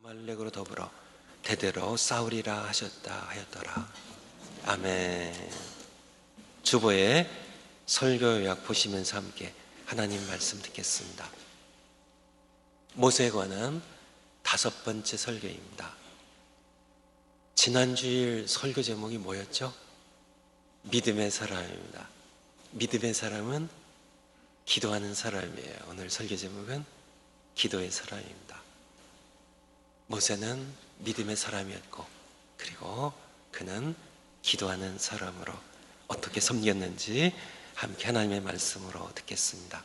아말렉으로 더불어 대대로 싸우리라 하셨다 하였더라. 아멘. 주보의 설교 요약 보시면서 함께 하나님 말씀 듣겠습니다. 모세에 관한 5번째 설교입니다. 지난주일 설교 제목이 뭐였죠? 믿음의 사람입니다. 믿음의 사람은 기도하는 사람이에요. 오늘 설교 제목은 기도의 사람입니다. 모세는 믿음의 사람이었고, 그리고 그는 기도하는 사람으로 어떻게 섬겼는지 함께 하나님의 말씀으로 듣겠습니다.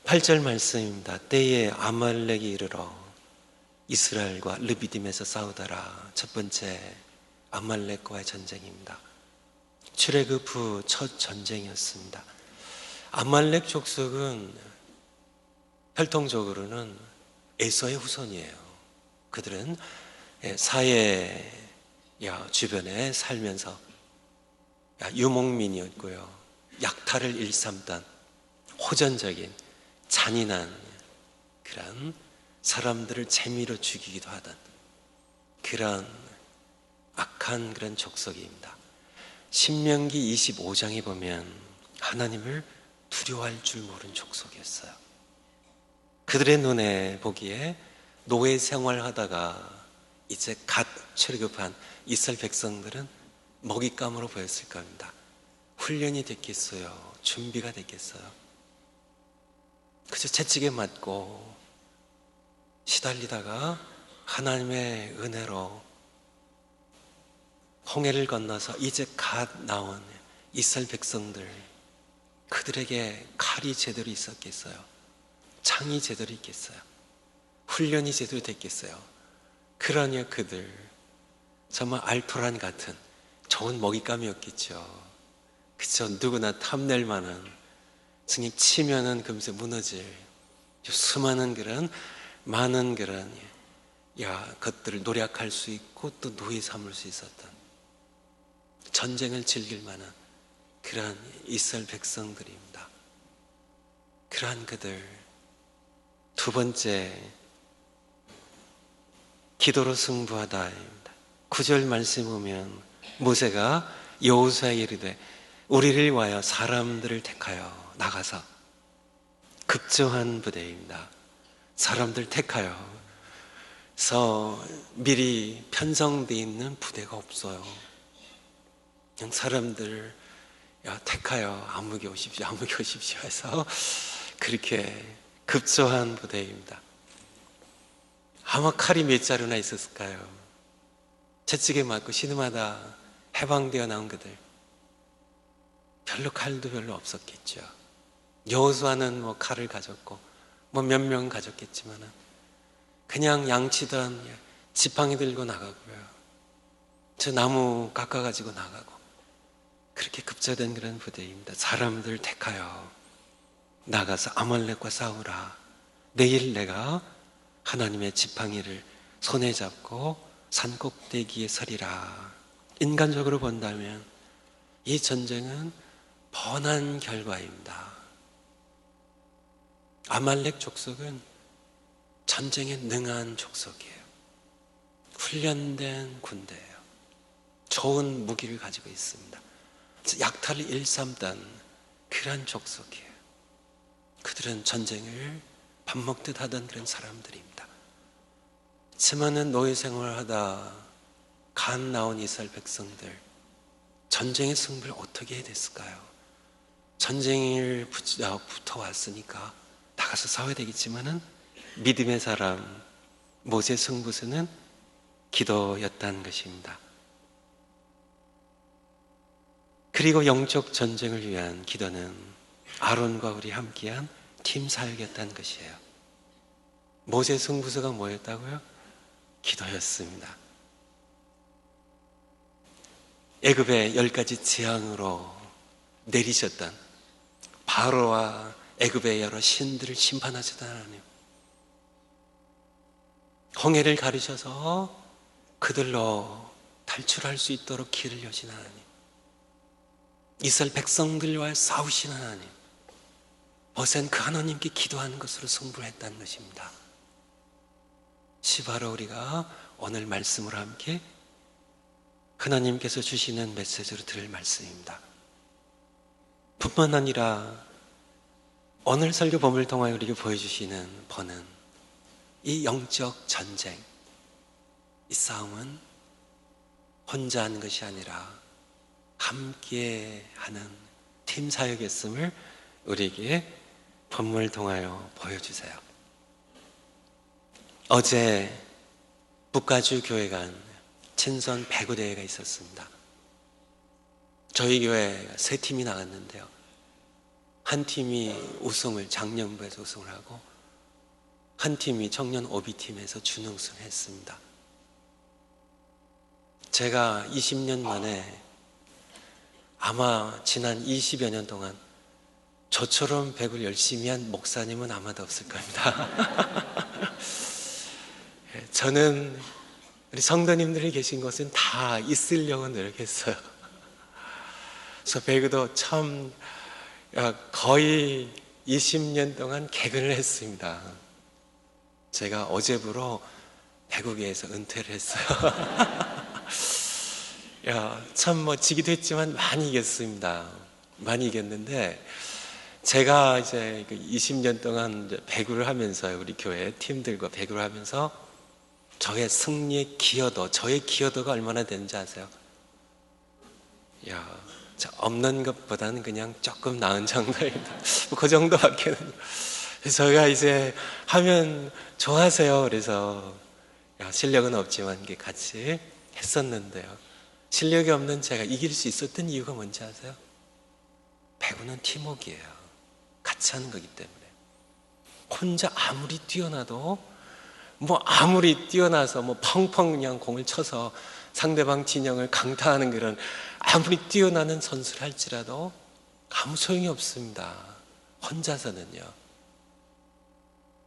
8절 말씀입니다. 때에 아말렉이 이르러 이스라엘과 르비딤에서 싸우더라. 첫 번째 아말렉과의 전쟁입니다. 출애굽 후 첫 전쟁이었습니다. 아말렉 족속은 혈통적으로는 에서의 후손이에요. 그들은 사해 주변에 살면서 유목민이었고요, 약탈을 일삼던 호전적인 잔인한 그런 사람들을 재미로 죽이기도 하던 그런 악한 그런 족속입니다. 신명기 25장에 보면 하나님을 두려워할 줄 모르는 족속이었어요. 그들의 눈에 보기에 노예 생활하다가 이제 갓 출애굽한 이스라엘 백성들은 먹잇감으로 보였을 겁니다. 훈련이 됐겠어요? 준비가 됐겠어요? 그저 채찍에 맞고 시달리다가 하나님의 은혜로 홍해를 건너서 이제 갓 나온 이스라엘 백성들, 그들에게 칼이 제대로 있었겠어요? 창이 제대로 있겠어요? 훈련이 제대로 됐겠어요? 그러니 그들 정말 알토란 같은 좋은 먹잇감이었겠죠. 그쵸? 누구나 탐낼 만한, 승리 치면은 금세 무너질 수많은 그런 많은 그런 것들을 노력할 수 있고 또 노예 삼을 수 있었던, 전쟁을 즐길 만한 그러한 이스라엘 백성들입니다. 그러한 그들, 두 번째 기도로 승부하다입니다. 9절 말씀 보면 모세가 여호수아에게 이르되 우리를 위하여 사람들을 택하여 나가서, 급조한 부대입니다. 사람들 택하여 서 미리 편성되어 있는 부대가 없어요. 그냥 사람들 택하여 아무개 오십시오, 아무개 오십시오 해서 그렇게 급조한 부대입니다. 아마 칼이 몇 자루나 있었을까요? 채찍에 맞고 신음하다 해방되어 나온 그들, 별로 칼도 별로 없었겠죠. 여호수아는 칼을 가졌고 몇 명 가졌겠지만 그냥 양치던 지팡이 들고 나가고요, 저 나무 깎아가지고 나가고, 그렇게 급조된 그런 부대입니다. 사람들 택하여 나가서 아말렉과 싸우라. 내일 내가 하나님의 지팡이를 손에 잡고 산꼭대기에 서리라. 인간적으로 본다면 이 전쟁은 뻔한 결과입니다. 아말렉 족속은 전쟁에 능한 족속이에요. 훈련된 군대예요. 좋은 무기를 가지고 있습니다. 약탈을 일삼던 그런 족속이에요. 그들은 전쟁을 밥 먹듯 하던 그런 사람들입니다. 하지만은 노예 생활하다 갓 나온 이스라엘 백성들, 전쟁의 승부를 어떻게 해야 됐을까요? 전쟁을 붙어왔으니까 나가서 싸워야 되겠지만은 믿음의 사람 모세의 승부수는 기도였다는 것입니다. 그리고 영적 전쟁을 위한 기도는 아론과 우리 함께한 팀 사역이었다는 것이에요. 모세의 승부수가 뭐였다고요? 기도였습니다. 애굽의 10가지 재앙으로 내리셨던 바로와 애굽의 여러 신들을 심판하시던 하나님, 홍해를 가르셔서 그들로 탈출할 수 있도록 길을 여신 하나님, 이스라엘 백성들과 싸우신 하나님, 모세는 그 하나님께 기도하는 것으로 승부를 했다는 것입니다. 바로 우리가 오늘 말씀으로 함께 하나님께서 주시는 메시지로 들을 말씀입니다. 뿐만 아니라 오늘 설교 본문을 통하여 우리에게 보여주시는 본은 이 영적 전쟁, 이 싸움은 혼자 하는 것이 아니라 함께 하는 팀 사역이었음을 우리에게 본문을 통하여 보여주세요. 어제 북가주 교회 간 친선 배구 대회가 있었습니다. 저희 교회 세 팀이 나갔는데요. 한 팀이 우승을, 작년부에서 우승을 하고 한 팀이 청년 오비팀에서 준우승을 했습니다. 제가 20년 만에 아마 지난 20여 년 동안 저처럼 배구를 열심히 한 목사님은 아마도 없을 겁니다. 저는 우리 성도님들이 계신 곳은 다 있으려고 노력했어요. 그래서 배구도 참 거의 20년 동안 개근을 했습니다. 제가 어제부로 배구계에서 은퇴를 했어요. 참 지기도 했지만 많이 이겼습니다. 많이 이겼는데 제가 이제 20년 동안 배구를 하면서 우리 교회 팀들과 배구를 하면서 저의 승리의 기여도, 저의 기여도가 얼마나 되는지 아세요? 없는 것보다는 그냥 조금 나은 정도입니다. 그 정도밖에는. 저희가 이제 하면 좋아하세요. 그래서 실력은 없지만 같이 했었는데요. 실력이 없는 제가 이길 수 있었던 이유가 뭔지 아세요? 배구는 팀워크예요. 같이 하는 거기 때문에. 혼자 아무리 뛰어나도 아무리 뛰어나서 펑펑 그냥 공을 쳐서 상대방 진영을 강타하는 그런 아무리 뛰어나는 선수를 할지라도 아무 소용이 없습니다. 혼자서는요.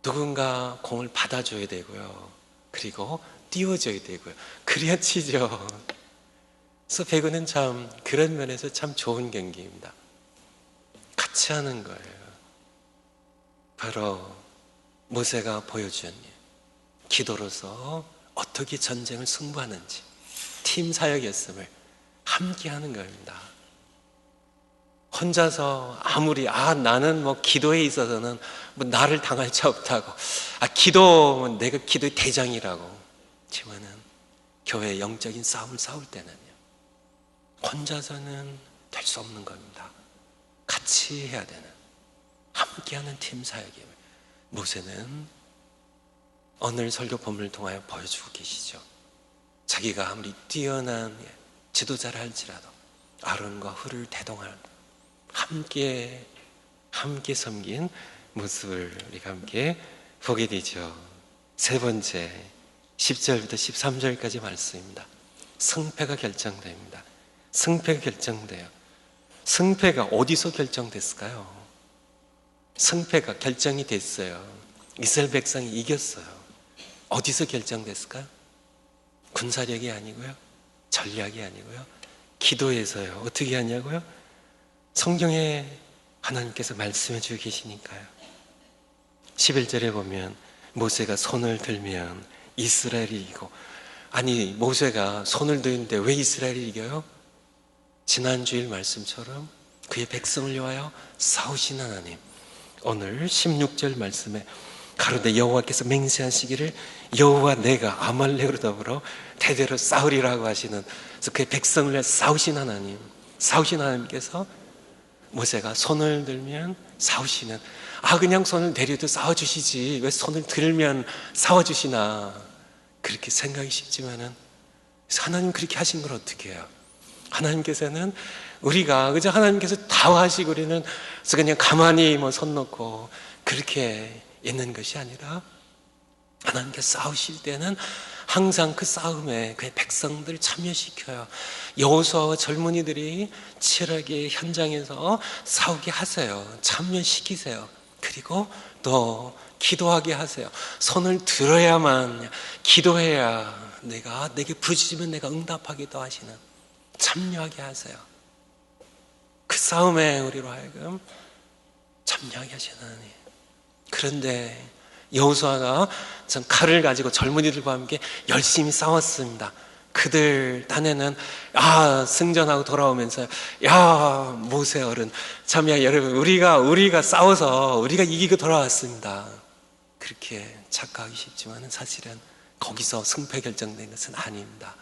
누군가 공을 받아줘야 되고요. 그리고 띄워줘야 되고요. 그래야 치죠. 그래서 배구는 참 그런 면에서 참 좋은 경기입니다. 같이 하는 거예요. 바로 모세가 보여준 기도로서 어떻게 전쟁을 승부하는지 팀 사역이었음을 함께 하는 겁니다. 혼자서 아무리 나는 기도에 있어서는 나를 당할 자 없다고 기도는 내가 기도의 대장이라고 하지만은 교회의 영적인 싸움을 싸울 때는요 혼자서는 될 수 없는 겁니다. 같이 해야 되는 함께하는 팀 사역임을 모세는 오늘 설교 본문을 통하여 보여주고 계시죠. 자기가 아무리 뛰어난 지도자를 할지라도 아론과 훌을 대동할 함께 섬긴 모습을 우리가 함께 보게 되죠. 세 번째 10절부터 13절까지 말씀입니다. 승패가 결정됩니다. 승패가 결정돼요. 승패가 어디서 결정됐을까요? 승패가 결정이 됐어요. 이스라엘 백성이 이겼어요. 어디서 결정됐을까요? 군사력이 아니고요. 전략이 아니고요. 기도에서요. 어떻게 하냐고요? 성경에 하나님께서 말씀해 주고 계시니까요. 11절에 보면 모세가 손을 들면 이스라엘이 이기고 모세가 손을 드는데 왜 이스라엘이 이겨요? 지난 주일 말씀처럼 그의 백성을 위하여 싸우신 하나님. 오늘 16절 말씀에 가로되 여호와께서 맹세하시기를 여호와 내가 아말렉으로 더불어 대대로 싸우리라고 하시는, 그래서 그의 백성을 위해 싸우신 하나님, 싸우신 하나님께서 모세가 손을 들면 싸우시는, 그냥 손을 내려도 싸워주시지 왜 손을 들면 싸워주시나 그렇게 생각이 쉽지만은 하나님 그렇게 하신 걸 어떻게 해요? 하나님께서는 우리가 그저 하나님께서 다 하시고 우리는 그래서 그냥 가만히 손 놓고 그렇게 있는 것이 아니라 하나님께서 싸우실 때는 항상 그 싸움에 그의 백성들을 참여시켜요. 여호수아와 젊은이들이 치열하게 현장에서 싸우게 하세요. 참여시키세요. 그리고 또 기도하게 하세요. 손을 들어야만, 기도해야 내게 부르짖으면 내가 응답하기도 하시는, 참여하게 하세요. 그 싸움에 우리로 하여금 참여하게 하시는 하나님. 그런데 여호수아가 참 칼을 가지고 젊은이들과 함께 열심히 싸웠습니다. 그들 딴에는 승전하고 돌아오면서 모세 어른 참야 여러분 우리가 싸워서 우리가 이기고 돌아왔습니다. 그렇게 착각하기 쉽지만 사실은 거기서 승패 결정된 것은 아닙니다.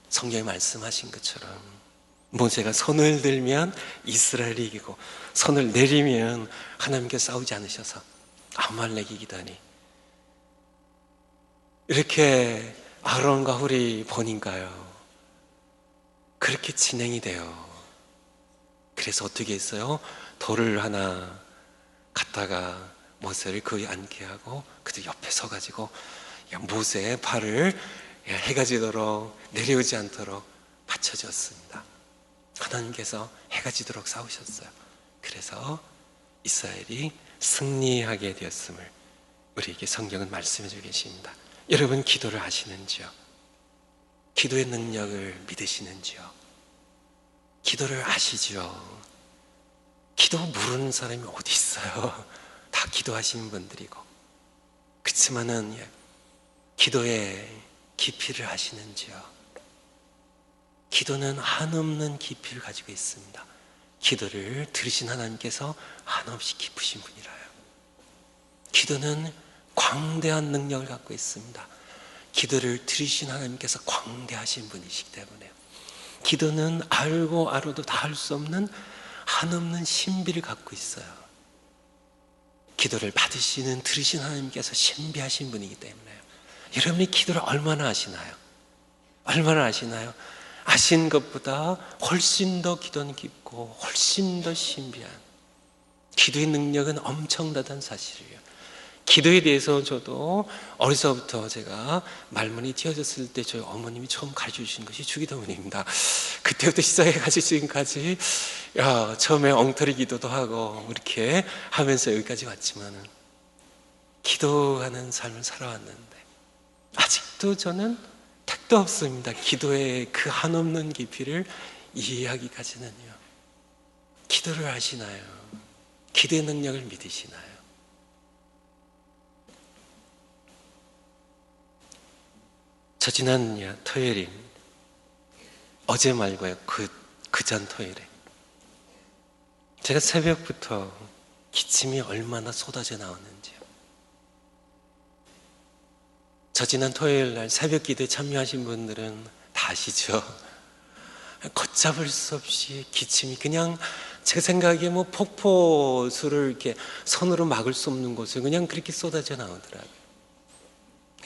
성경에 말씀하신 것처럼 모세가 손을 들면 이스라엘이 이기고 손을 내리면 하나님께 싸우지 않으셔서 아말렉이 이기다니, 이렇게 아론과 훌이 보니까요 그렇게 진행이 돼요. 그래서 어떻게 했어요? 돌을 하나 갖다가 모세를 거기 앉게 하고 그들 옆에 서가지고 모세의 발을 해가 지도록 내려오지 않도록 받쳐줬습니다. 하나님께서 해가 지도록 싸우셨어요. 그래서 이스라엘이 승리하게 되었음을 우리에게 성경은 말씀해 주고 계십니다. 여러분 기도를 하시는지요? 기도의 능력을 믿으시는지요? 기도를 아시죠? 기도 모르는 사람이 어디 있어요? 다 기도하시는 분들이고. 그렇지만은 기도의 깊이를 아시는지요? 기도는 한없는 깊이를 가지고 있습니다. 기도를 들으신 하나님께서 한없이 깊으신 분이라요. 기도는 광대한 능력을 갖고 있습니다. 기도를 들으신 하나님께서 광대하신 분이시기 때문에요. 기도는 알고도 다 할 수 없는 한없는 신비를 갖고 있어요. 기도를 받으시는 들으신 하나님께서 신비하신 분이기 때문에요. 여러분이 기도를 얼마나 아시나요? 얼마나 아시나요? 아신 것보다 훨씬 더 기도는 깊고 훨씬 더 신비한, 기도의 능력은 엄청나다는 사실이에요. 기도에 대해서 저도 어려서부터 제가 말문이 튀어졌을 때 저희 어머님이 처음 가르쳐 주신 것이 주기도문입니다. 그때부터 시작해가지고 지금까지 처음에 엉터리 기도도 하고 이렇게 하면서 여기까지 왔지만은 기도하는 삶을 살아왔는데 아직도 저는 택도 없습니다. 기도의 그 한없는 깊이를 이해하기까지는요. 기도를 하시나요? 기도의 능력을 믿으시나요? 저 지난 토요일인, 어제 말고요, 그전 토요일에 제가 새벽부터 기침이 얼마나 쏟아져 나왔는지요. 저 지난 토요일 날 새벽 기도에 참여하신 분들은 다 아시죠? 걷잡을 수 없이 기침이 그냥 제 생각에 폭포수를 이렇게 손으로 막을 수 없는 곳에 그냥 그렇게 쏟아져 나오더라고요.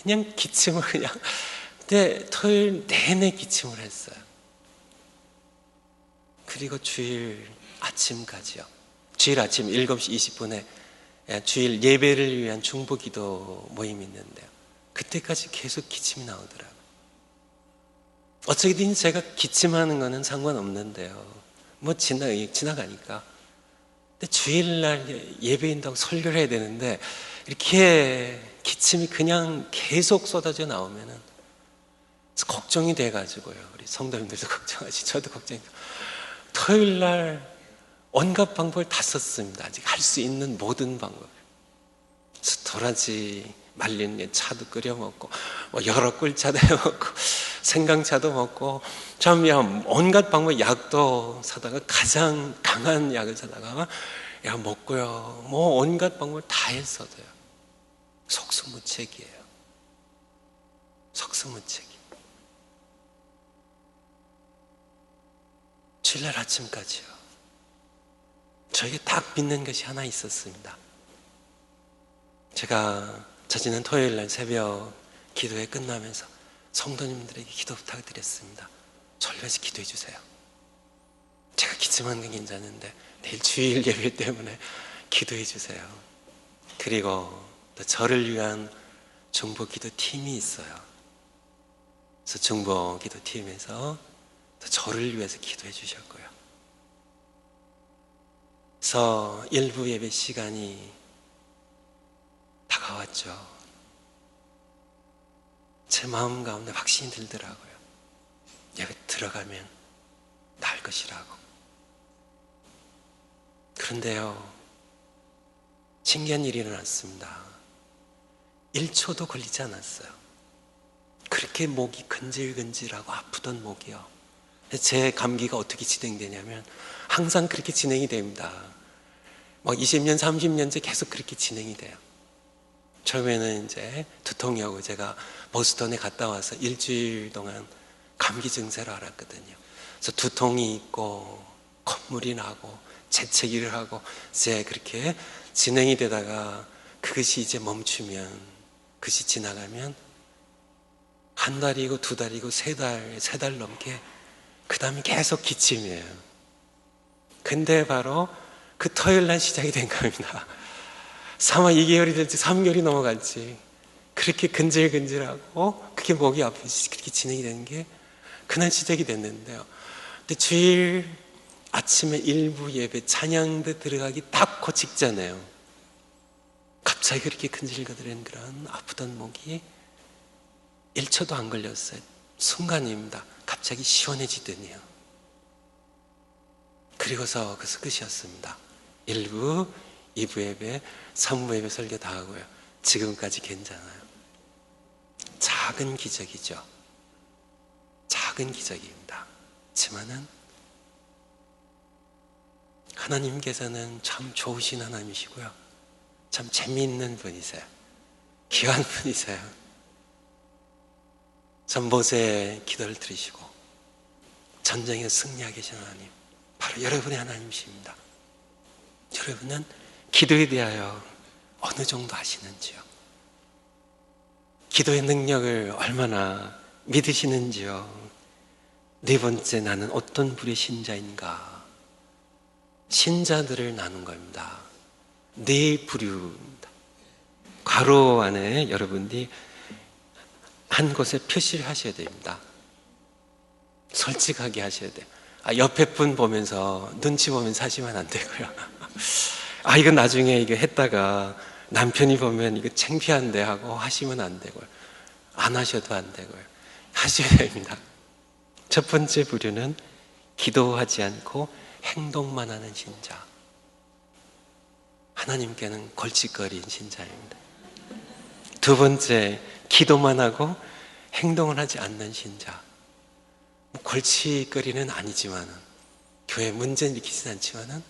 그냥 기침을 근데 토요일 내내 기침을 했어요. 그리고 주일 아침까지요. 주일 아침 7시 20분에 주일 예배를 위한 중보기도 모임이 있는데요. 그때까지 계속 기침이 나오더라고요. 어쩌든 제가 기침하는 거는 상관없는데요. 지나가니까. 근데 주일날 예배인다고 설교를 해야 되는데 이렇게 기침이 그냥 계속 쏟아져 나오면은 걱정이 돼가지고요. 우리 성도님들도 걱정하시, 저도 걱정이 돼요. 토요일날 온갖 방법을 다 썼습니다. 아직 할 수 있는 모든 방법. 도라지 말린 차도 끓여 먹고, 여러 꿀차도 해 먹고, 생강차도 먹고, 온갖 방법, 약도 사다가 가장 강한 약을 사다가 먹고요. 온갖 방법을 다 했어도요. 속수무책이에요. 속수무책이. 주일날 아침까지요. 저에게 딱 믿는 것이 하나 있었습니다. 제가 저지난 토요일날 새벽 기도회 끝나면서 성도님들에게 기도 부탁드렸습니다. 절반씩 기도해 주세요. 제가 기침하는 건 괜찮은데 내일 주일 예배 때문에 기도해 주세요. 그리고 또 저를 위한 중보 기도 팀이 있어요. 그래서 중보 기도 팀에서 또 저를 위해서 기도해 주셨고요. 그래서 일부 예배 시간이 다가왔죠. 제 마음 가운데 확신이 들더라고요. 예배 들어가면 나을 것이라고. 그런데요, 신기한 일이 일어났습니다. 1초도 걸리지 않았어요. 그렇게 목이 근질근질하고 아프던 목이요. 제 감기가 어떻게 진행되냐면 항상 그렇게 진행이 됩니다. 20년, 30년째 계속 그렇게 진행이 돼요. 처음에는 이제 두통이하고 제가 보스턴에 갔다 와서 일주일 동안 감기 증세로 알았거든요. 그래서 두통이 있고 콧물이 나고 재채기를 하고 이제 그렇게 진행이 되다가 그것이 이제 멈추면, 그것이 지나가면 한 달이고 두 달이고 세 달 넘게 그 다음에 계속 기침이에요. 근데 바로 그 토요일 날 시작이 된 겁니다. 3월 2개월이 될지 3개월이 넘어갈지 그렇게 근질근질하고 그게 목이 아프지 그렇게 진행이 되는 게 그날 시작이 됐는데요. 근데 주일 아침에 일부 예배 찬양대 들어가기 딱 그 직전에요. 갑자기 그렇게 근질거리는 그런 아프던 목이 1초도 안 걸렸어요. 순간입니다. 갑자기 시원해지더니요. 그리고서 그것이 끝이었습니다. 1부, 2부 예배, 3부 예배 설교 다 하고요. 지금까지 괜찮아요. 작은 기적이죠. 작은 기적입니다. 하지만은 하나님께서는 참 좋으신 하나님이시고요. 참 재미있는 분이세요. 귀한 분이세요. 전보세의 기도를 들으시고 전쟁에 승리하게 계신 하나님, 바로 여러분의 하나님이십니다. 여러분은 기도에 대하여 어느 정도 아시는지요? 기도의 능력을 얼마나 믿으시는지요? 네 번째, 나는 어떤 부류의 신자인가? 신자들을 나눈 겁니다. 네 부류입니다. 괄호 안에 여러분들이 한 곳에 표시를 하셔야 됩니다. 솔직하게 하셔야 돼요. 옆에 분 보면서 눈치 보면서 하시면 안 되고요. 이거 나중에 이거 했다가 남편이 보면 이거 창피한데 하고 하시면 안 되고요. 안 하셔도 안 되고요. 하셔야 됩니다. 첫 번째 부류는 기도하지 않고 행동만 하는 신자. 하나님께는 골칫거리인 신자입니다. 두 번째, 기도만 하고 행동을 하지 않는 신자. 골칫거리는 아니지만은, 교회 문제는 일으키진 않지만은,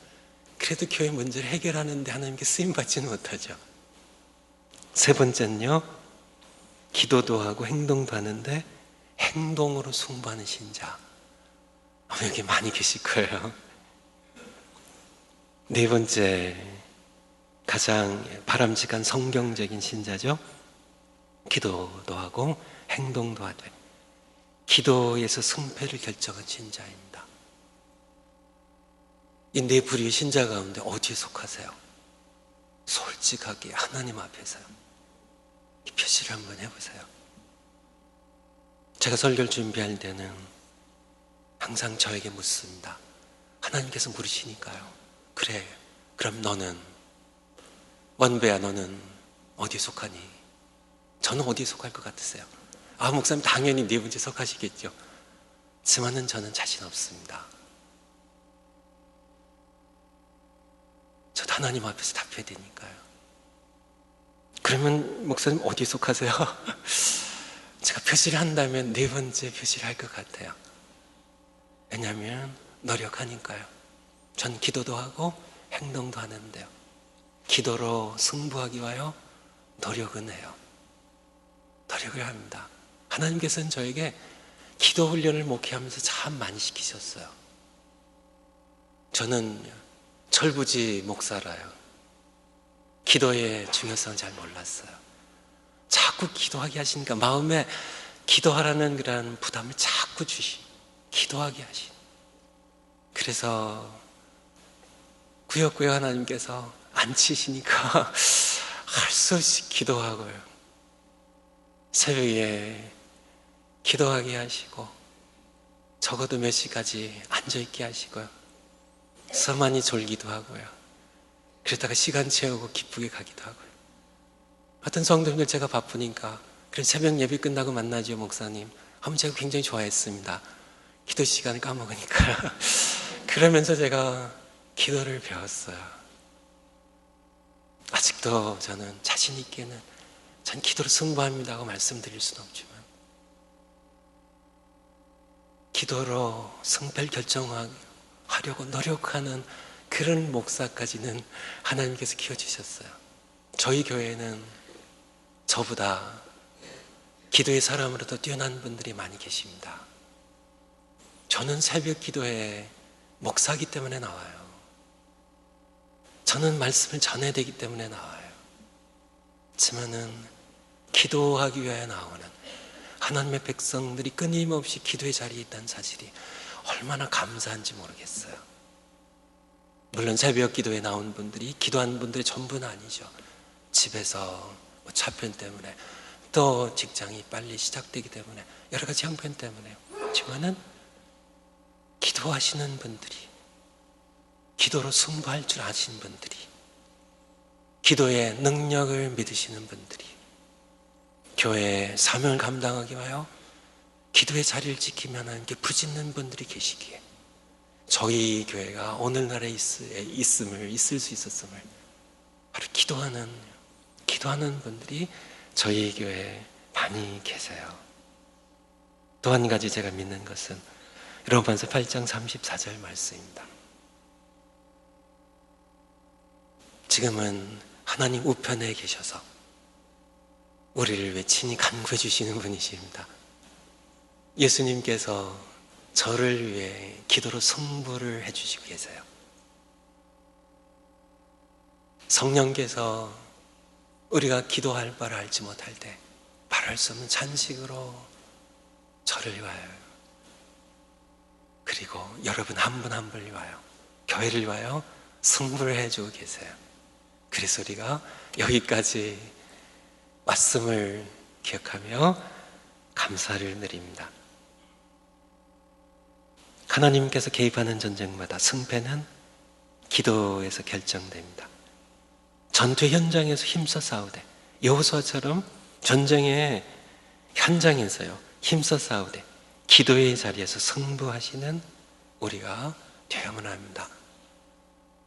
그래도 교회 문제를 해결하는데 하나님께 쓰임받지는 못하죠. 세 번째는요, 기도도 하고 행동도 하는데 행동으로 승부하는 신자. 여기 많이 계실 거예요. 네 번째, 가장 바람직한 성경적인 신자죠. 기도도 하고 행동도 하되 기도에서 승패를 결정한 신자입니다. 이 네 부류의 신자 가운데 어디에 속하세요? 솔직하게 하나님 앞에서요. 이 표시를 한번 해보세요. 제가 설교를 준비할 때는 항상 저에게 묻습니다. 하나님께서 물으시니까요. 그래, 그럼 너는, 원배야, 너는 어디에 속하니? 저는 어디에 속할 것 같으세요? 목사님 당연히 네 번째 속하시겠죠. 하지만은 저는 자신 없습니다. 저도 하나님 앞에서 답해야 되니까요. 그러면 목사님 어디에 속하세요? 제가 표시를 한다면 네 번째 표시를 할 것 같아요. 왜냐하면 노력하니까요. 전 기도도 하고 행동도 하는데요. 기도로 승부하기 위하여 노력은 해요. 노력을 합니다. 하나님께서는 저에게 기도 훈련을 목회하면서 참 많이 시키셨어요. 저는 철부지 목사라요. 기도의 중요성을 잘 몰랐어요. 자꾸 기도하게 하시니까 마음에 기도하라는 그런 부담을 자꾸 기도하게 하시. 그래서 구역구역 하나님께서 안 치시니까 할 수 없이 기도하고요. 새벽에 기도하게 하시고 적어도 몇 시까지 앉아있게 하시고요. 서만히 졸기도 하고요. 그러다가 시간 채우고 기쁘게 가기도 하고요. 어떤 성도님들 제가 바쁘니까 그럼 새벽 예배 끝나고 만나죠 목사님 하면 제가 굉장히 좋아했습니다. 기도 시간을 까먹으니까 그러면서 제가 기도를 배웠어요. 아직도 저는 자신 있게는 전 기도로 승부합니다고 말씀드릴 수는 없지만 기도로 승패를 결정하려고 노력하는 그런 목사까지는 하나님께서 키워주셨어요. 저희 교회는 저보다 기도의 사람으로도 뛰어난 분들이 많이 계십니다. 저는 새벽 기도에 목사이기 때문에 나와요. 저는 말씀을 전해야 되기 때문에 나와요. 하지만은 기도하기 위하여 나오는 하나님의 백성들이 끊임없이 기도의 자리에 있다는 사실이 얼마나 감사한지 모르겠어요. 물론 새벽 기도에 나온 분들이 기도한 분들의 전부는 아니죠. 집에서 뭐 차편 때문에 또 직장이 빨리 시작되기 때문에 여러 가지 형편 때문에 하지만은 기도하시는 분들이, 기도로 승부할 줄 아시는 분들이, 기도의 능력을 믿으시는 분들이 교회의 사명을 감당하기 위하여 기도의 자리를 지키며 하나님께 부짓는 분들이 계시기에 저희 교회가 오늘날에 있을 수 있었음을 바로 기도하는 분들이 저희 교회에 많이 계세요. 또 한 가지 제가 믿는 것은 로마서 8장 34절 말씀입니다. 지금은 하나님 우편에 계셔서 우리를 위해 친히 간구해 주시는 분이십니다. 예수님께서 저를 위해 기도로 승부를 해주시고 계세요. 성령께서 우리가 기도할 바를 알지 못할 때 말할 수 없는 잔식으로 저를 위하여 그리고 여러분 한 분 한 분을 위하여 교회를 위하여 승부를 해주고 계세요. 그래서 우리가 여기까지 왔음을 기억하며 감사를 드립니다. 하나님께서 개입하는 전쟁마다 승패는 기도에서 결정됩니다. 전투의 현장에서 힘써 싸우되 여호수아처럼 전쟁의 현장에서요 힘써 싸우되 기도의 자리에서 승부하시는 우리가 되어야만 합니다.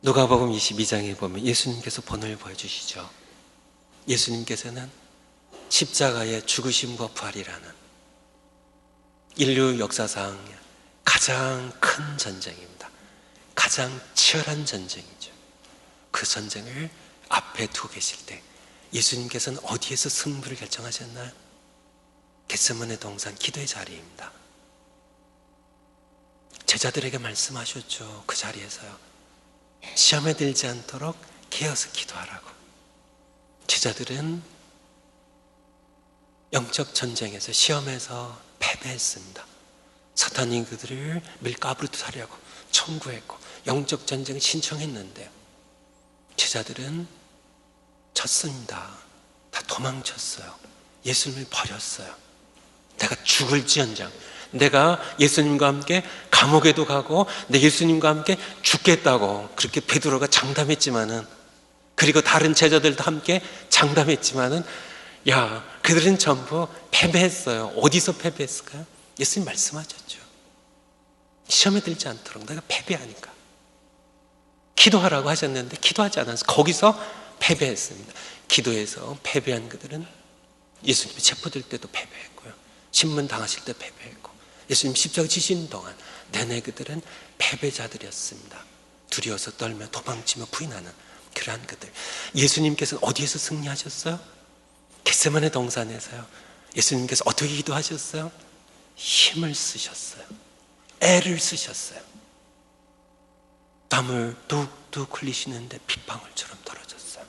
누가복음 22장에 보면 예수님께서 본을 보여주시죠. 예수님께서는 십자가의 죽으심과 부활이라는 인류 역사상 가장 큰 전쟁입니다. 가장 치열한 전쟁이죠. 그 전쟁을 앞에 두고 계실 때 예수님께서는 어디에서 승부를 결정하셨나요? 겟세마네 동산 기도의 자리입니다. 제자들에게 말씀하셨죠. 그 자리에서요. 시험에 들지 않도록 깨어서 기도하라고. 제자들은 영적 전쟁에서 시험에서 패배했습니다. 사탄이 그들을 밀가부르듯 하려고 청구했고 영적 전쟁을 신청했는데요. 제자들은 졌습니다. 다 도망쳤어요. 예수님을 버렸어요. 내가 죽을지언정 내가 예수님과 함께 감옥에도 가고 내 예수님과 함께 죽겠다고 그렇게 베드로가 장담했지만은 그리고 다른 제자들도 함께 장담했지만은 그들은 전부 패배했어요. 어디서 패배했을까요? 예수님 말씀하셨죠. 시험에 들지 않도록 내가 패배하니까 기도하라고 하셨는데 기도하지 않아서 거기서 패배했습니다. 기도에서 패배한 그들은 예수님이 체포될 때도 패배했고요. 신문 당하실 때 패배했고 예수님 십자가 지시는 동안 내내 그들은 패배자들이었습니다. 두려워서 떨며 도망치며 부인하는 그러한 그들. 예수님께서는 어디에서 승리하셨어요? 겟세마네 동산에서요. 예수님께서 어떻게 기도하셨어요? 힘을 쓰셨어요. 애를 쓰셨어요. 땀을 뚝뚝 흘리시는데 빗방울처럼 떨어졌어요.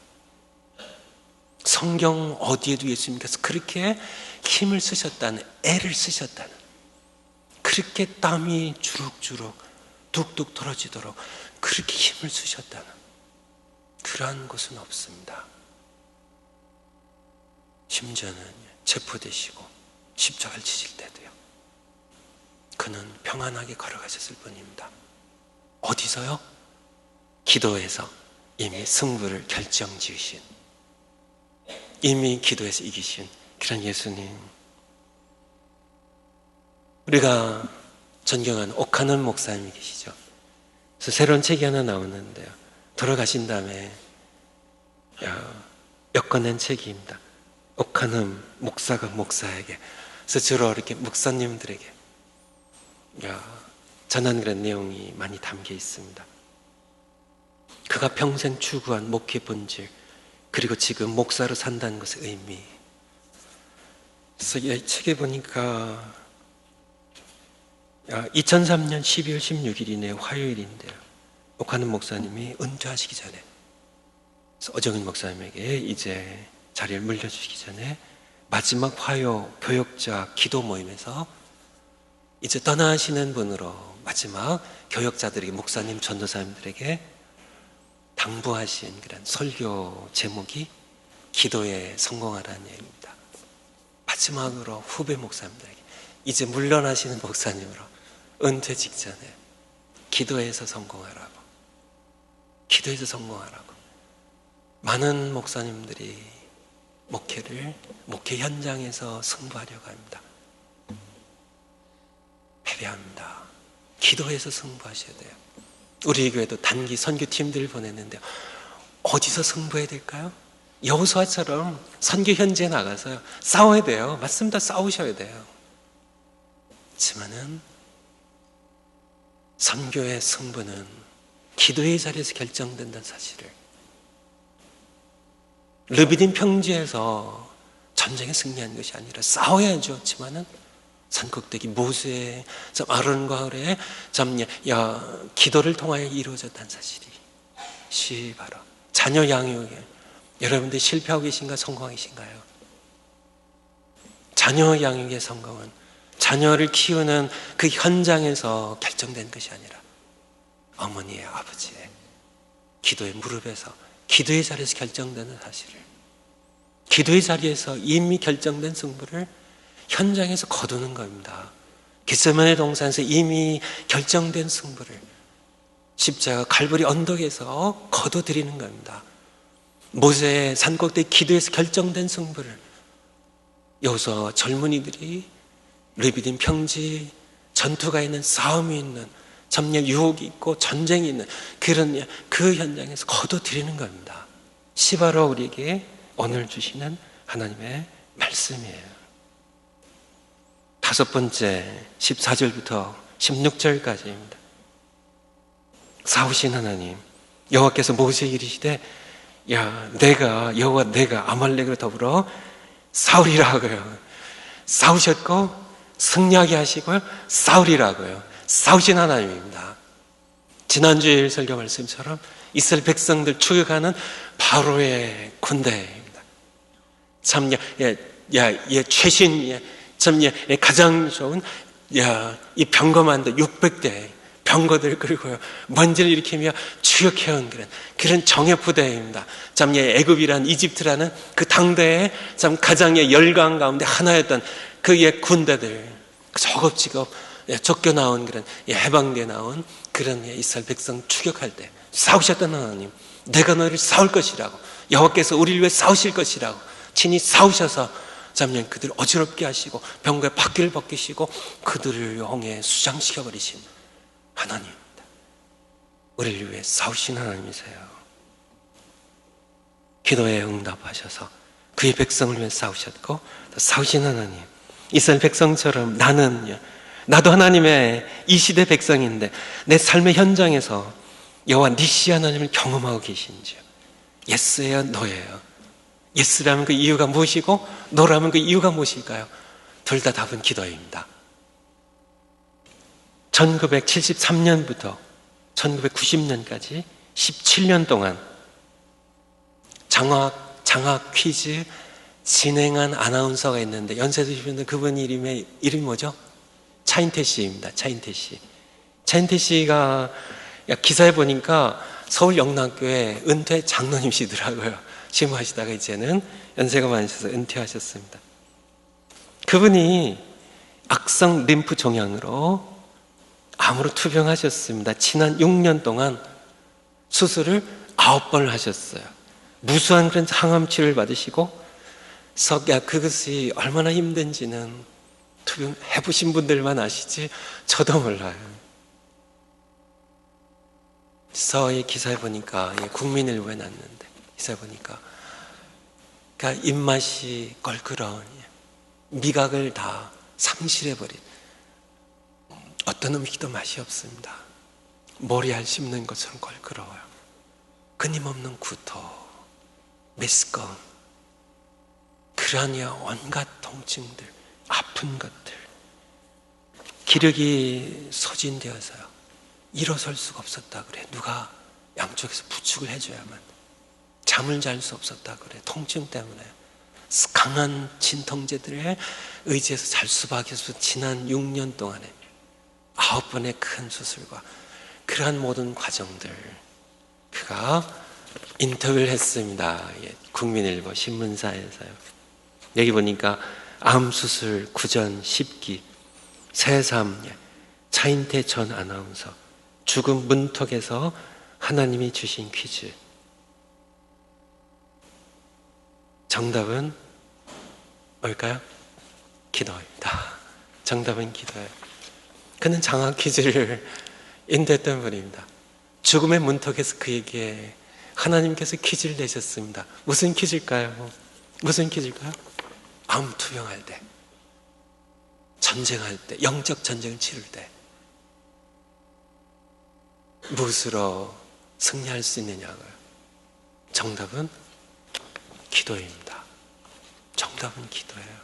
성경 어디에도 예수님께서 그렇게 힘을 쓰셨다는, 애를 쓰셨다는, 그렇게 땀이 주룩주룩 뚝뚝 떨어지도록 그렇게 힘을 쓰셨다는 그러한 것은 없습니다. 심지어는 체포되시고 십자가를 지실 때도요. 그는 평안하게 걸어가셨을 뿐입니다. 어디서요? 기도에서 이미 승부를 결정지으신, 이미 기도에서 이기신 그런 예수님. 우리가 존경하는 옥하는 목사님이 계시죠. 그래서 새로운 책이 하나 나오는데요. 돌아가신 다음에 엮어낸 책입니다. 오카눔 목사가 목사에게, 그래서 주로 이렇게 목사님들에게 전한 그런 내용이 많이 담겨 있습니다. 그가 평생 추구한 목회 본질, 그리고 지금 목사로 산다는 것의 의미. 그래서 이 책에 보니까 2003년 12월 16일이네요. 화요일인데요. 오카눔 목사님이 은퇴하시기 전에, 어정인 목사님에게 이제 자리를 물려주시기 전에 마지막 화요 교역자 기도 모임에서 이제 떠나시는 분으로 마지막 교역자들에게, 목사님, 전도사님들에게 당부하신 그런 설교 제목이 기도에 성공하라는 얘기입니다. 마지막으로 후배 목사님들에게, 이제 물러나시는 목사님으로 은퇴 직전에 기도에서 성공하라고, 기도에서 성공하라고. 많은 목사님들이 목회 현장에서 승부하려고 합니다. 패배합니다. 기도에서 승부하셔야 돼요. 우리 교회도 단기 선교팀들을 보냈는데 어디서 승부해야 될까요? 여호수아처럼 선교 현지에 나가서 싸워야 돼요. 맞습니다. 싸우셔야 돼요. 하지만은 선교의 승부는 기도의 자리에서 결정된다는 사실을, 르비딤 평지에서 전쟁에 승리한 것이 아니라 싸워야죠. 하지만은 산꼭대기 모세의 아론과 홀의 기도를 통하여 이루어졌다는 사실이 바로 자녀 양육에, 여러분들 실패하고 계신가 성공하고 계신가요? 자녀 양육의 성공은 자녀를 키우는 그 현장에서 결정된 것이 아니라 어머니의, 아버지의 기도의 무릎에서, 기도의 자리에서 결정되는 사실을, 기도의 자리에서 이미 결정된 승부를 현장에서 거두는 겁니다. 겟세마네 동산에서 이미 결정된 승부를 십자가 갈보리 언덕에서 거둬들이는 겁니다. 모세의 산꼭대기 기도에서 결정된 승부를 여기서 젊은이들이 르비딤 평지, 전투가 있는, 싸움이 있는, 점령 유혹이 있고 전쟁이 있는 그런 그 현장에서 거둬들이는 겁니다. 바로 우리에게 오늘 주시는 하나님의 말씀이에요. 다섯 번째 14절부터 16절까지입니다. 싸우신 하나님, 여호와께서 모세에게 이르시되 내가 아말렉으로 더불어 싸우리라고요. 싸우셨고 승리하게 하시고요, 싸우리라고요. 싸우신 하나님입니다. 지난주에 설교 말씀처럼 이스라엘 백성들 추격하는 바로의 군대입니다. 참 최신, 가장 좋은 이 병거만도 600대 병거들 끌고요, 먼지를 일으키며 추격해온 그런 정예 부대입니다. 애굽이란, 이집트라는 그 당대의 가장 열강 가운데 하나였던 그 군대들, 저겁지겁 쫓겨나온 그런 해방되어 나온 그런 이스라엘 백성 추격할 때 싸우셨던 하나님, 내가 너희를 싸울 것이라고, 여호와께서 우리를 위해 싸우실 것이라고 친히 싸우셔서 그들을 어지럽게 하시고 병거의 바퀴를 벗기시고 그들을 홍해에 수장시켜 버리신 하나님입니다. 우리를 위해 싸우신 하나님이세요. 기도에 응답하셔서 그의 백성을 위해 싸우셨고 또 싸우신 하나님, 이스라엘 백성처럼 나도 하나님의 이 시대 백성인데 내 삶의 현장에서 여호와 니시 하나님을 경험하고 계신지요? 예스예요, 노예요? 예스라면 그 이유가 무엇이고 노라면 그 이유가 무엇일까요? 둘 다 답은 기도입니다. 1973년부터 1990년까지 17년 동안 장학 퀴즈 진행한 아나운서가 있는데, 연세 드신 분들 그분 이름이 뭐죠? 차인태 씨입니다. 차인태 씨가 기사에 보니까 서울 영락교회 은퇴 장로님이시더라고요. 심호하시다가 이제는 연세가 많으셔서 은퇴하셨습니다. 그분이 악성 림프 종양으로 암으로 투병하셨습니다. 지난 6년 동안 수술을 9번을 하셨어요. 무수한 그런 항암 치료를 받으시고, 그것이 얼마나 힘든지는 투병해보신 분들만 아시지 저도 몰라요. 그래서 이 기사에 보니까 국민일보에 났는데 기사 보니까. 그러니까 입맛이 껄끄러운, 미각을 다 상실해버린, 어떤 음식도 맛이 없습니다. 머리알 씹는 것처럼 껄끄러워요. 끊임없는 구토, 메스꺼움, 그러한 온갖 통증들, 아픈 것들, 기력이 소진되어서요, 일어설 수가 없었다 그래. 누가 양쪽에서 부축을 해줘야만. 잠을 잘 수 없었다 그래. 통증 때문에. 강한 진통제들에 의지해서 잘 수밖에 없어. 지난 6년 동안에 9번의 큰 수술과 그러한 모든 과정들, 그가 인터뷰를 했습니다. 국민일보 신문사에서요. 여기 보니까 암수술, 구전, 10기, 새삼, 차인태 전 아나운서, 죽음 문턱에서 하나님이 주신 퀴즈. 정답은 뭘까요? 기도입니다. 정답은 기도예요. 그는 장학 퀴즈를 인도했던 분입니다. 죽음의 문턱에서 그에게 하나님께서 퀴즈를 내셨습니다. 무슨 퀴즈일까요? 무슨 퀴즈일까요? 암 투병할 때, 전쟁할 때, 영적 전쟁을 치를 때 무엇으로 승리할 수 있느냐고요. 정답은 기도입니다. 정답은 기도예요.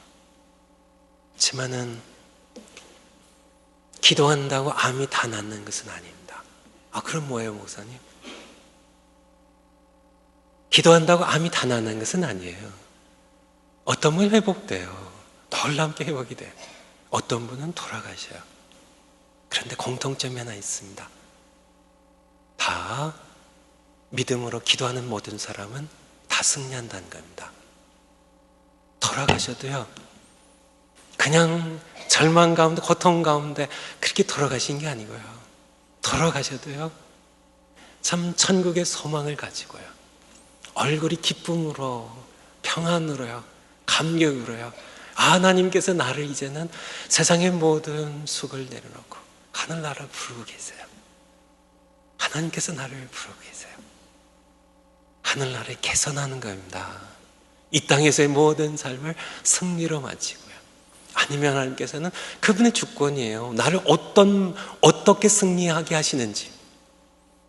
하지만은 기도한다고 암이 다 낫는 것은 아닙니다. 아, 그럼 뭐예요, 목사님? 기도한다고 암이 다 낫는 것은 아니에요. 어떤 분은 회복돼요. 놀랍게 회복이 돼요. 어떤 분은 돌아가셔요. 그런데 공통점이 하나 있습니다. 다 믿음으로 기도하는 모든 사람은 다 승리한다는 겁니다. 돌아가셔도요, 그냥 절망 가운데, 고통 가운데 그렇게 돌아가신 게 아니고요, 돌아가셔도요, 참 천국의 소망을 가지고요, 얼굴이 기쁨으로, 평안으로요, 감격으로요, 하나님께서 나를 이제는 세상의 모든 수고를 내려놓고 하늘나라를 부르고 계세요. 하나님께서 나를 부르고 계세요. 하늘나라에 개선하는 겁니다. 이 땅에서의 모든 삶을 승리로 마치고요. 아니면 하나님께서는 그분의 주권이에요. 나를 어떻게 승리하게 하시는지,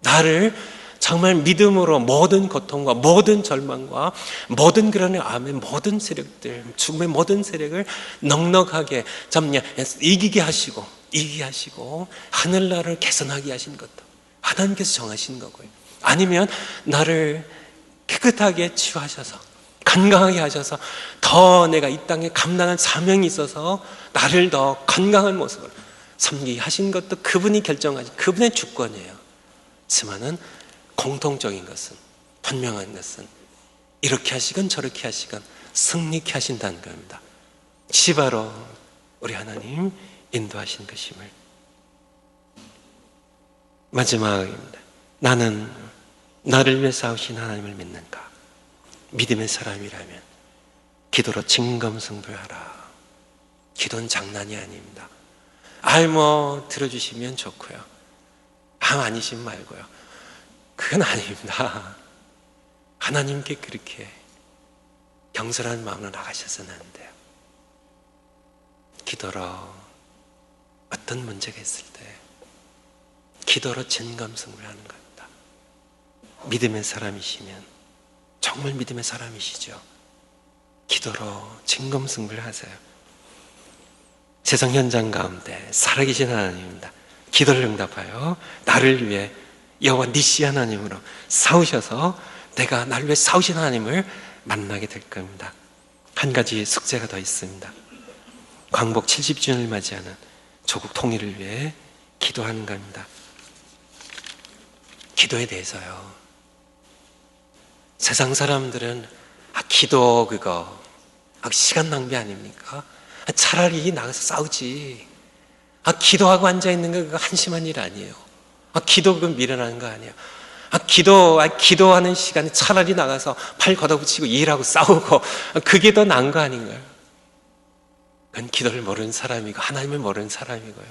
나를 정말 믿음으로 모든 고통과 모든 절망과 모든 그런 암의 모든 세력들, 죽음의 모든 세력을 넉넉하게 이기게 하시고 하늘나라를 개선하게 하신 것도 하나님께서 정하신 거고요. 아니면 나를 깨끗하게 치유하셔서 건강하게 하셔서 더 내가 이 땅에 감당할 사명이 있어서 나를 더 건강한 모습으로 섬기게 하신 것도 그분이 결정하신 그분의 주권이에요. 하지만은 공통적인 것은, 분명한 것은 이렇게 하시건 저렇게 하시건 승리케 하신다는 겁니다. 이것이 바로 우리 하나님 인도하신 것임을. 마지막입니다. 나는 나를 위해 싸우신 하나님을 믿는가? 믿음의 사람이라면 기도로 진검승부하라. 기도는 장난이 아닙니다. 들어주시면 좋고요, 아니시면 말고요, 그건 아닙니다. 하나님께 그렇게 경솔한 마음으로 나가셔서는 안 돼요. 기도로 어떤 문제가 있을 때 기도로 진검승부를 하는 겁니다. 믿음의 사람이시면, 정말 믿음의 사람이시죠, 기도로 진검승부를 하세요. 세상 현장 가운데 살아계신 하나님입니다. 기도를 응답하여 나를 위해 여호와 니시 하나님으로 싸우셔서 내가 나를 위해 싸우신 하나님을 만나게 될 겁니다. 한 가지 숙제가 더 있습니다. 광복 70주년을 맞이하는 조국 통일을 위해 기도하는 겁니다. 기도에 대해서요, 세상 사람들은 기도 시간 낭비 아닙니까? 차라리 나가서 싸우지. 기도하고 앉아있는 거 그거 한심한 일 아니에요. 기도 그거 미련한 거 아니에요. 기도하는 시간에 차라리 나가서 팔 걷어붙이고 일하고 싸우고, 그게 더 나은 거 아닌가요? 그건 기도를 모르는 사람이고 하나님을 모르는 사람이고요.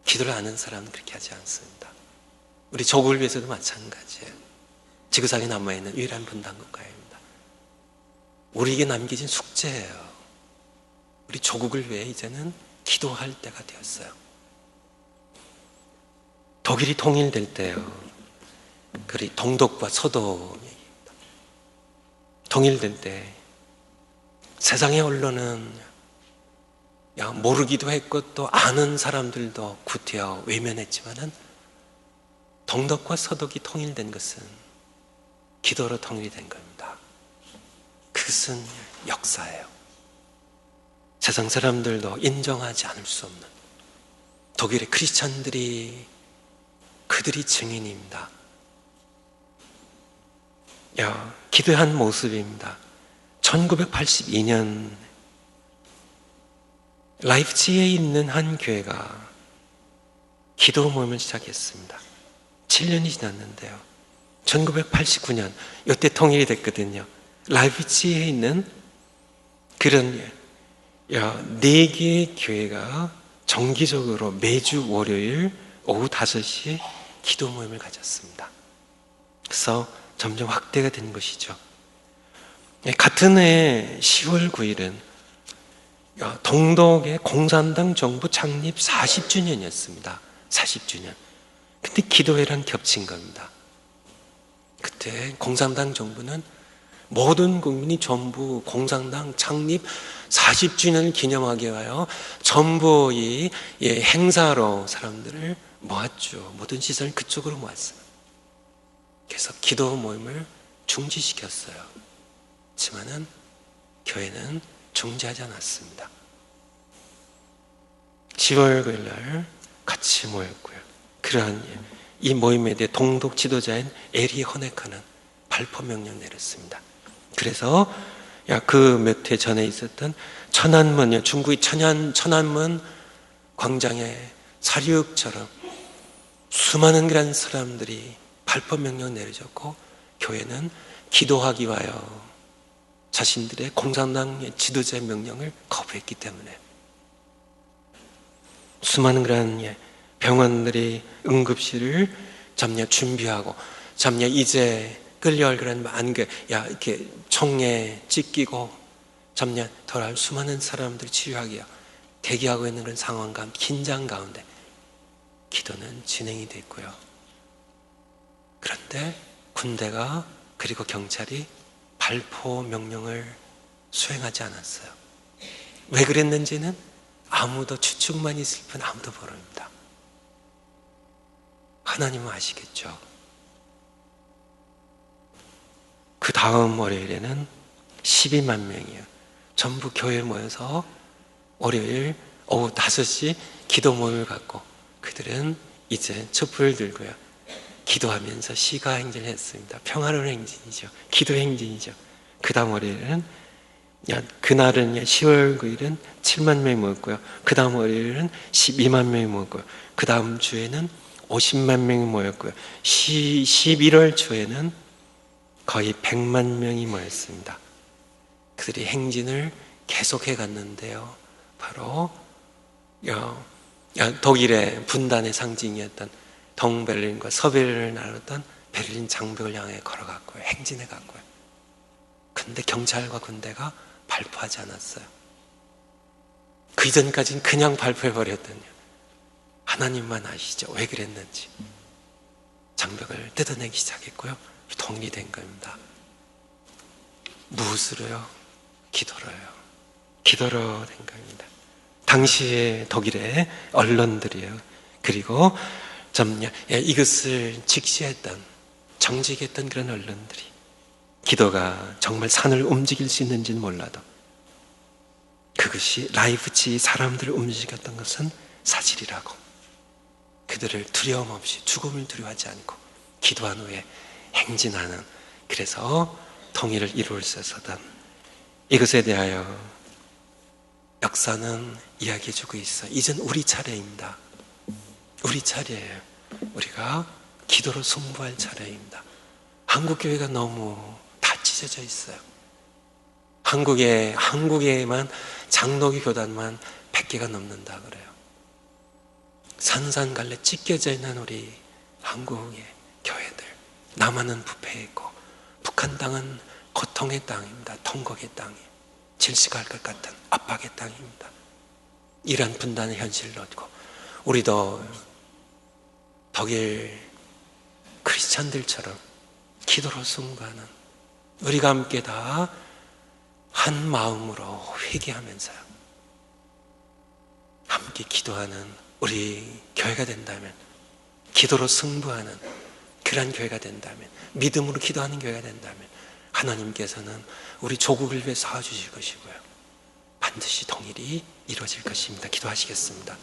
기도를 아는 사람은 그렇게 하지 않습니다. 우리 조국을 위해서도 마찬가지예요. 지구상에 남아있는 유일한 분단국가입니다. 우리에게 남겨진 숙제예요. 우리 조국을 위해 이제는 기도할 때가 되었어요. 독일이 통일될 때요, 그리 동독과 서독 통일될 때 세상의 언론은 모르기도 했고 또 아는 사람들도 구태여 외면했지만은 동독과 서독이 통일된 것은 기도로 통일이 된 겁니다. 그것은 역사예요. 세상 사람들도 인정하지 않을 수 없는 독일의 크리스찬들이 그들이 증인입니다. 기도한 모습입니다. 1982년 라이프치히에 있는 한 교회가 기도 모임을 시작했습니다. 7년이 지났는데요, 1989년 이때 통일이 됐거든요. 라이프치히에 있는 그런 4개의 교회가 정기적으로 매주 월요일 오후 5시 기도 모임을 가졌습니다. 그래서 점점 확대가 된 것이죠. 같은 해 10월 9일은 동독의 공산당 정부 창립 40주년이었습니다. 40주년. 근데 기도회랑 겹친 겁니다. 그때 공산당 정부는 모든 국민이 전부 공산당 창립 40주년을 기념하기 위하여 전부 이 행사로 사람들을 모았죠. 모든 시선을 그쪽으로 모았어요. 그래서 기도 모임을 중지시켰어요. 하지만은 교회는 중지하지 않았습니다. 10월 9일 날 같이 모였고요. 그러한 이 모임에 대해 동독 지도자인 에리 허네커는 발포 명령 내렸습니다. 그래서 그 몇 해 전에 있었던 천안문, 중국의 천안문 광장의 사륙처럼 수많은 그런 사람들이 발포 명령 내려졌고, 교회는 기도하기 위하여 자신들의 공산당 지도자의 명령을 거부했기 때문에 수많은 그런 병원들이 응급실을 준비하고 이제 끌려올 그런 이렇게 총에 찢기고 돌아올 수많은 사람들 치료하기에 대기하고 있는 그런 상황 가운데, 긴장 가운데 기도는 진행이 됐고요. 그런데 군대가 그리고 경찰이 발포 명령을 수행하지 않았어요. 왜 그랬는지는 아무도 추측만 있을 뿐 아무도 모릅니다. 하나님은 아시겠죠. 그 다음 월요일에는 12만 명이요, 전부 교회에 모여서 월요일 오후 5시 기도 모임을 갖고 그들은 이제 촛불을 들고요, 기도하면서 시가 행진을 했습니다. 평화로운 행진이죠. 기도 행진이죠. 그 다음 월요일은 그날은 10월 9일은 7만 명이 모였고요. 그 다음 월요일은 12만 명이 모였고요. 그 다음 주에는 50만 명이 모였고요. 11월 초에는 거의 100만 명이 모였습니다. 그들이 행진을 계속해 갔는데요, 바로 독일의 분단의 상징이었던 동베를린과 서베를린을 나눴던 베를린 장벽을 향해 걸어갔고요, 행진해 갔고요. 근데 경찰과 군대가 발포하지 않았어요. 그 이전까지는 그냥 발포해버렸더니 하나님만 아시죠, 왜 그랬는지. 장벽을 뜯어내기 시작했고요, 통일이 된 겁니다. 무엇으로요? 기도로요. 기도로 된 겁니다. 당시에 독일의 언론들이요, 그리고 이것을 직시했던, 정직했던 그런 언론들이 기도가 정말 산을 움직일 수 있는지는 몰라도 그것이 라이프치히 사람들을 움직였던 것은 사실이라고, 그들을 두려움 없이, 죽음을 두려워하지 않고 기도한 후에 행진하는, 그래서 통일을 이룰 수 있었던 이것에 대하여 역사는 이야기해주고 있어. 이젠 우리 차례입니다. 우리 차례예요. 우리가 기도로 승부할 차례입니다. 한국교회가 너무 다 찢어져 있어요. 한국에만 장로교 교단만 100개가 넘는다 그래요. 산산갈래 찢겨져 있는 우리 한국의 교회들, 남한은 부패이고 북한 땅은 고통의 땅입니다. 통곡의 땅이에요. 질식할 것 같은 압박의 땅입니다. 이런 분단의 현실을 놓고 우리도 독일 크리스찬들처럼 기도로 승부하는, 우리가 함께 다 한 마음으로 회개하면서요, 함께 기도하는 우리 교회가 된다면, 기도로 승부하는 그런 교회가 된다면, 믿음으로 기도하는 교회가 된다면 하나님께서는 우리 조국을 위해 싸워주실 것이고요, 반드시 통일이 이루어질 것입니다. 기도하시겠습니다.